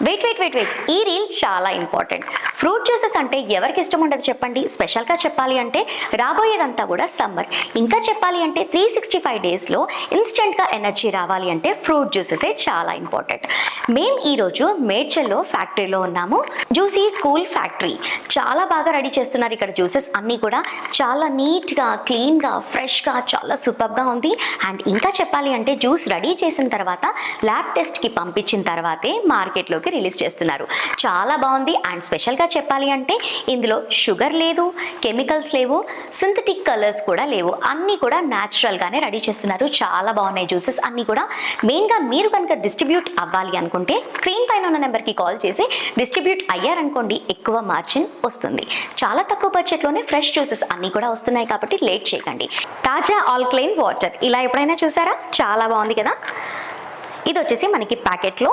Wait ఈ reel చాలా important. Fruit juices అంటే ఎవరికి ఇష్టం ఉండదు చెప్పండి. స్పెషల్గా చెప్పాలి అంటే రాబోయేదంతా కూడా సమ్మర్. ఇంకా చెప్పాలి అంటే 365 డేస్లో ఇన్స్టెంట్గా ఎనర్జీ రావాలి అంటే ఫ్రూట్ జ్యూసెసే చాలా ఇంపార్టెంట్. మేము ఈరోజు మేడ్చల్లో ఫ్యాక్టరీలో ఉన్నాము. జ్యూసీ కూల్ ఫ్యాక్టరీ చాలా బాగా రెడీ చేస్తున్నారు. ఇక్కడ జ్యూసెస్ అన్నీ కూడా చాలా నీట్గా, క్లీన్గా, ఫ్రెష్గా, చాలా సూపర్గా ఉంది. అండ్ ఇంకా చెప్పాలి అంటే జ్యూస్ రెడీ చేసిన తర్వాత ల్యాబ్ టెస్ట్కి పంపించిన తర్వాతే మార్కెట్లోకి రిలీజ్ చేస్తున్నారు. చాలా బాగుంది. అండ్ స్పెషల్గా చెప్పాలి అంటే ఇందులో షుగర్ లేదు, కెమికల్స్ లేవు, సింథటిక్ కలర్స్ కూడా లేవు. అన్నీ కూడా న్యాచురల్గానే రెడీ చేస్తున్నారు. చాలా బాగున్నాయి జ్యూసెస్ అన్నీ కూడా. మెయిన్గా మీరు కనుక డిస్ట్రిబ్యూట్ అవ్వాలి అనుకుంటే స్క్రీన్ పైన ఉన్న నెంబర్కి కాల్ చేసి డిస్ట్రిబ్యూట్ అయ్యారనుకోండి, ఎక్కువ మార్జిన్ వస్తుంది. చాలా తక్కువ బడ్జెట్లోనే ఫ్రెష్ జ్యూసెస్ అన్నీ కూడా వస్తున్నాయి కాబట్టి లేట్ చేయకండి. తాజా ఆల్కలైన్ వాటర్ ఇలా ఎప్పుడైనా చూసారా? చాలా బాగుంది కదా. ఇది వచ్చేసి మనకి ప్యాకెట్లో